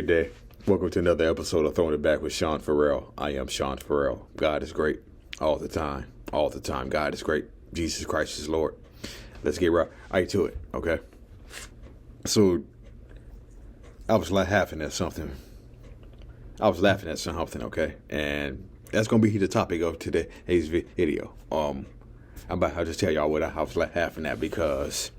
Good day. Welcome to another episode of Throwing It Back with Sean Farrell. I am Sean Farrell. God is great all the time. All the time. God is great. Jesus Christ is Lord. Let's get right to it, okay? So, I was laughing at something. Okay? And that's going to be the topic of today's video. I'll just tell y'all what I was laughing at, because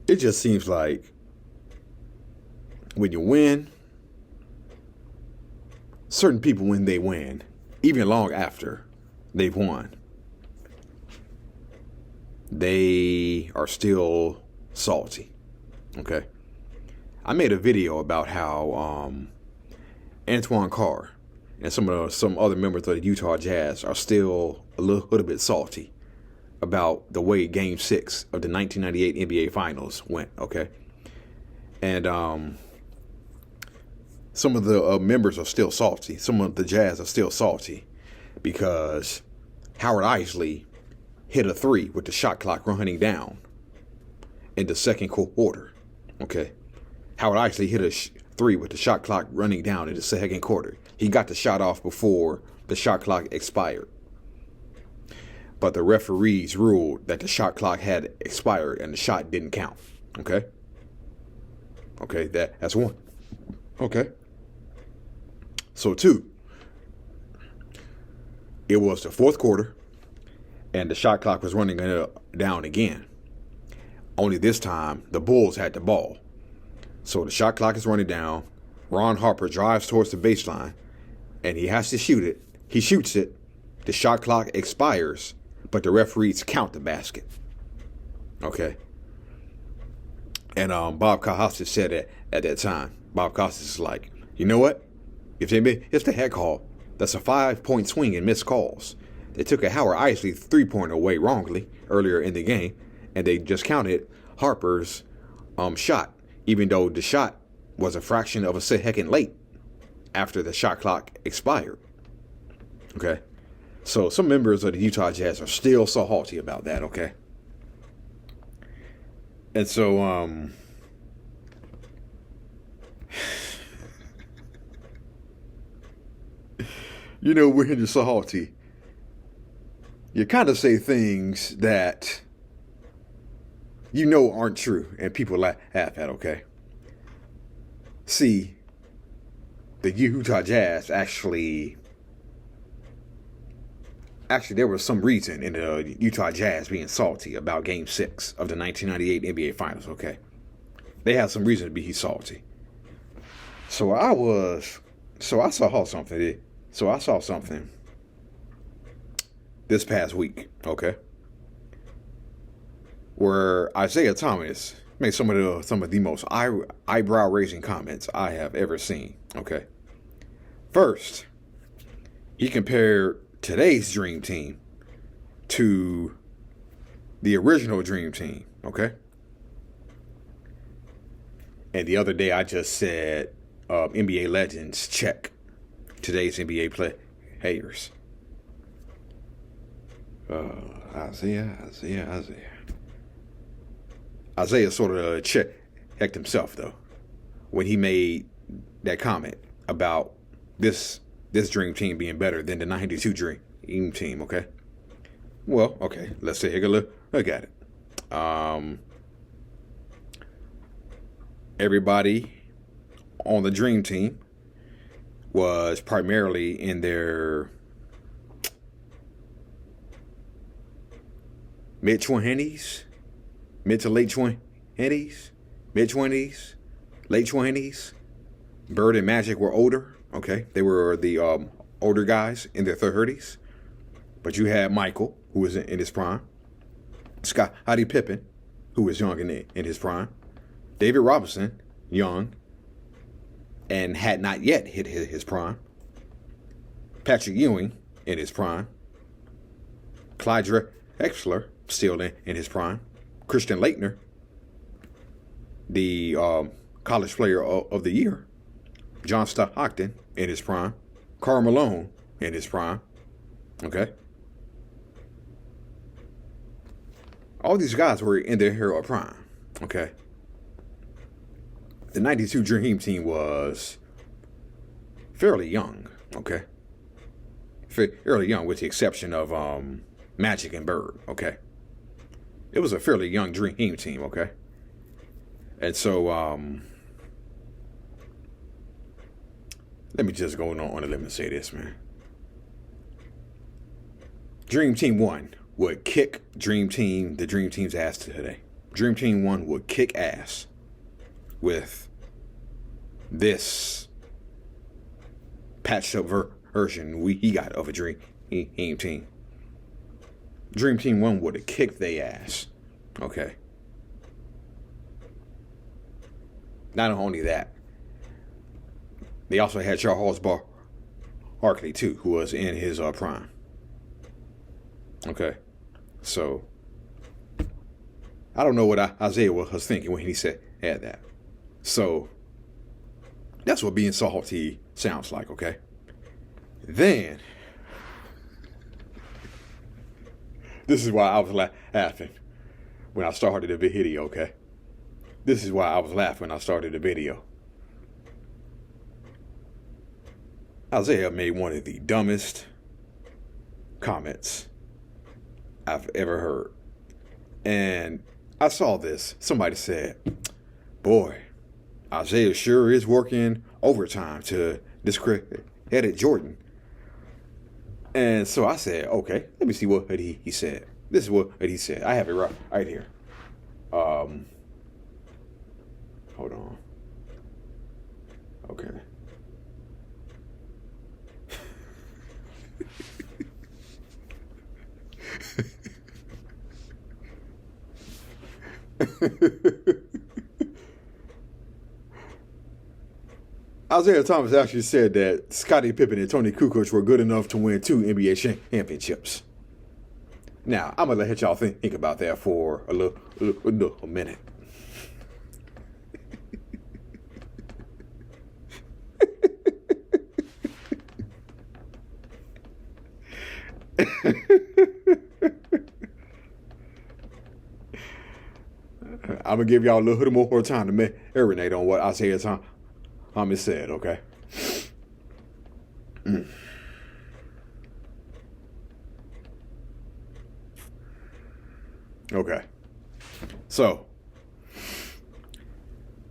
it just seems like when you win, certain people, when they win, even long after they've won, they are still salty. Okay? I made a video about how Antoine Carr and some other members of the Utah Jazz are still a little bit salty about the way Game 6 of the 1998 NBA Finals went, okay? And some of the members are still salty. Some of the Jazz are still salty because Howard Eisley hit a three with the shot clock running down in the second quarter, okay? Howard Eisley hit a three with the shot clock running down in the second quarter. He got the shot off before the shot clock expired. But the referees ruled that the shot clock had expired and the shot didn't count. Okay? Okay, that's one. Okay. So two, it was the fourth quarter and the shot clock was running down again. Only this time, the Bulls had the ball. So the shot clock is running down. Ron Harper drives towards the baseline and he has to shoot it. He shoots it. The shot clock expires, but the referees count the basket. Okay. And Bob Costas said at that time, Bob Costas is like, you know what? If they had call, that's a 5-point swing in missed calls. They took a Howard Eisley 3-pointer away wrongly earlier in the game, and they just counted Harper's shot, even though the shot was a fraction of a second late after the shot clock expired. Okay. So some members of the Utah Jazz are still so salty about that, okay? And so, you know, when you're so salty, you kind of say things that you know aren't true and people laugh at, okay? See, the Utah Jazz actually, there was some reason in the Utah Jazz being salty about Game 6 of the 1998 NBA Finals, okay? They had some reason to be salty. So I saw something this past week, okay? Where Isiah Thomas made some of the most eyebrow-raising comments I have ever seen, okay? First, he compared today's Dream Team to the original Dream Team, okay? And the other day I just said NBA legends check today's NBA players. Isiah sort of checked himself, though, when he made that comment about this Dream Team being better than the 92 Dream Team, okay? Well, okay, let's take a look at it. Everybody on the Dream Team was primarily in their mid-20s, mid to late 20s, mid-20s, late 20s. Bird and Magic were older, okay? They were the older guys in their 30s. But you had Michael, who was in his prime. Scottie Pippen, who was young in his prime. David Robinson, young, and had not yet hit his prime. Patrick Ewing, in his prime. Clyde Drexler, still in his prime. Christian Laettner, the college player of the year. John Stockton, in his prime. Karl Malone, in his prime. Okay? All these guys were in their hero prime. Okay? The 92 Dream Team was fairly young, okay? Fairly young with the exception of Magic and Bird, okay? It was a fairly young Dream Team, okay? And so, let me just go on a limb and say this, man. Dream Team 1 would kick the Dream Team's ass today. Dream Team 1 would kick ass with this patched up version he got of a Dream Team. Dream Team 1 would have kicked their ass. Okay. Not only that, they also had Charles Barkley too, who was in his prime. Okay. So I don't know what Isiah was thinking when he said that. So that's what being salty sounds like, okay? Then, this is why I was laughing when I started the video, okay? This is why I was laughing when I started the video. Isiah made one of the dumbest comments I've ever heard. And I saw this. Somebody said, boy, Isiah sure is working overtime to discredit Jordan. And so I said, okay, let me see what he said. This is what he said. I have it right here. Hold on. Okay. Isiah Thomas actually said that Scottie Pippen and Toni Kukoc were good enough to win 2 NBA championships. Now, I'm going to let y'all think about that for a little minute. I'm going to give y'all a little more time to marinate on what Isiah Thomas said, okay? Okay. So,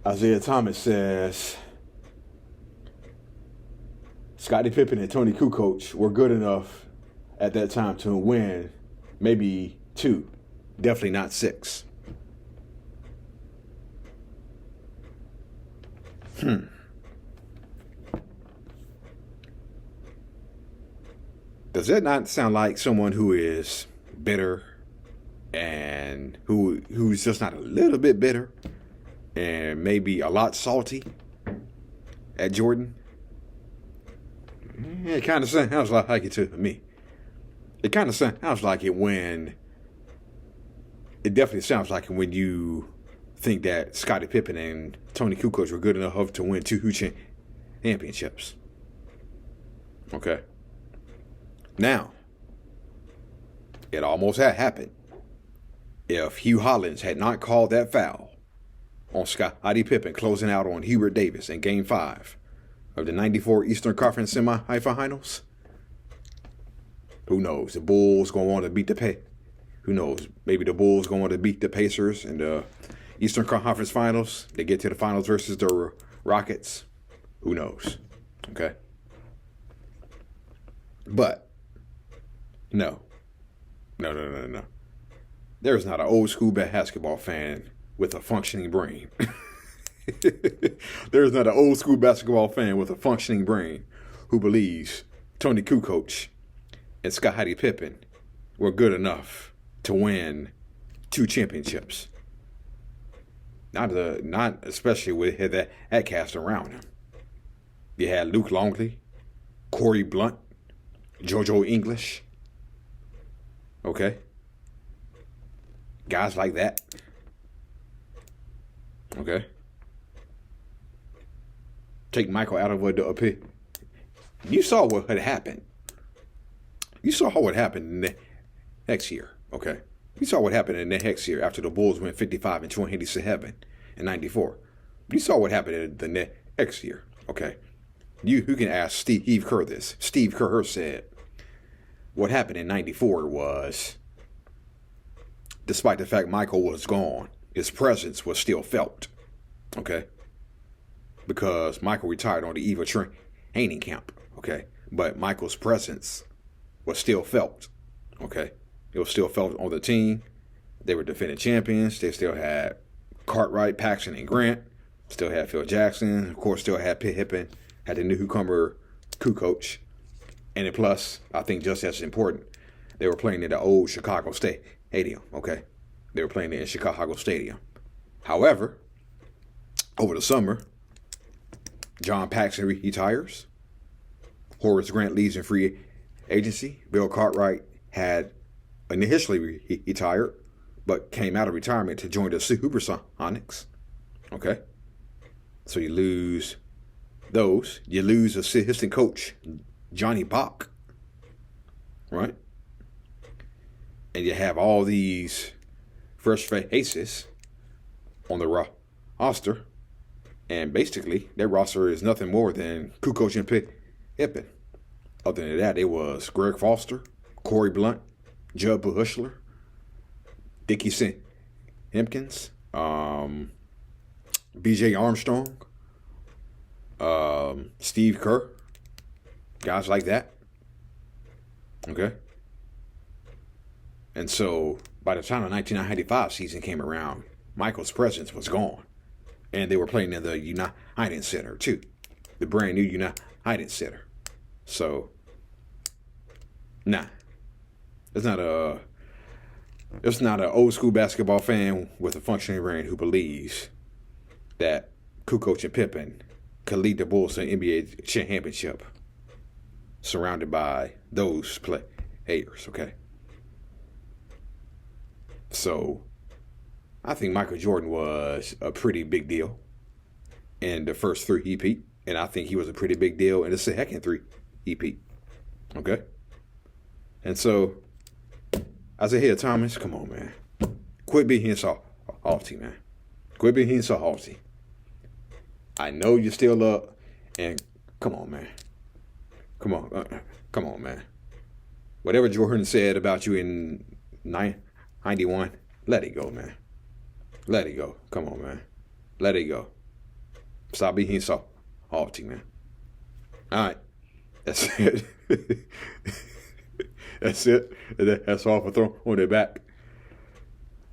Isiah Thomas says Scottie Pippen and Toni Kukoc were good enough at that time to win maybe 2, definitely not 6. Does that not sound like someone who is bitter and who's just not a little bit bitter and maybe a lot salty at Jordan? It kind of sounds like it to me. It kind of sounds like it when... It definitely sounds like it when you think that Scottie Pippen and Toni Kukoc were good enough to win 2 championships. Okay. Now, it almost had happened if Hugh Hollins had not called that foul on Scottie Pippen closing out on Hubert Davis in Game 5 of the 94 Eastern Conference semifinals. Who knows? The Bulls going to want to beat Who knows? Maybe the Bulls going to want to beat the Pacers in the Eastern Conference Finals. They get to the finals versus the Rockets. Who knows? Okay. But no. There's not an old school basketball fan with a functioning brain. There's not an old school basketball fan with a functioning brain who believes Toni Kukoc and Scottie Pippen were good enough to win 2 championships. Not especially with that cast around him. You had Luke Longley, Corey Blunt, JoJo English. Okay? Guys like that. Okay? Take Michael out of the pit. You saw what had happened. You saw what happened in the next year. Okay? You saw what happened in the next year after the Bulls went 55-27 in 94. You saw what happened the next year, okay? You who can ask Steve Kerr this. Steve Kerr said what happened in 94 was, despite the fact Michael was gone, his presence was still felt, okay? Because Michael retired on the eve of training camp, okay? But Michael's presence was still felt, okay? It was still felt on the team. They were defending champions. They still had Cartwright, Paxson, and Grant. Still had Phil Jackson. Of course, still had Pippen. Had the newcomer Kukoc. And then plus, I think just as important, they were playing in the old Chicago Stadium, okay? They were playing in Chicago Stadium. However, over the summer, John Paxson retires. Horace Grant leaves in free agency. Bill Cartwright had initially retired, but came out of retirement to join the Supersonics, okay? So you lose those. You lose assistant coach Johnny Bach, right? And you have all these fresh faces on the roster. And basically, their roster is nothing more than Kukoc and Pippen. Other than that, it was Greg Foster, Corey Blunt, Judd Bushler, Dickie Simpkins, B.J. Armstrong, Steve Kerr, guys like that. Okay? And so, by the time the 1995 season came around, Michael's presence was gone. And they were playing in the United Center, too. The brand new United Center. So, nah. It's not an old school basketball fan with a functioning brain who believes that Kukoc and Pippen could lead the Bulls to an NBA championship surrounded by those players, okay? So, I think Michael Jordan was a pretty big deal in the first three-peat, and I think he was a pretty big deal in the second three-peat, okay? And so, Isiah Thomas, come on, man. Quit being so salty, man. Quit being so salty. I know you're still up, and come on, man. Come on, man. Whatever Jordan said about you in 91, let it go, man. Let it go. Come on, man. Let it go. Stop being so salty, man. All right. That's it. That's it. That's all for throwing it back.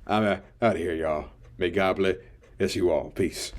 I'm out of here, y'all. May God bless you all. Peace.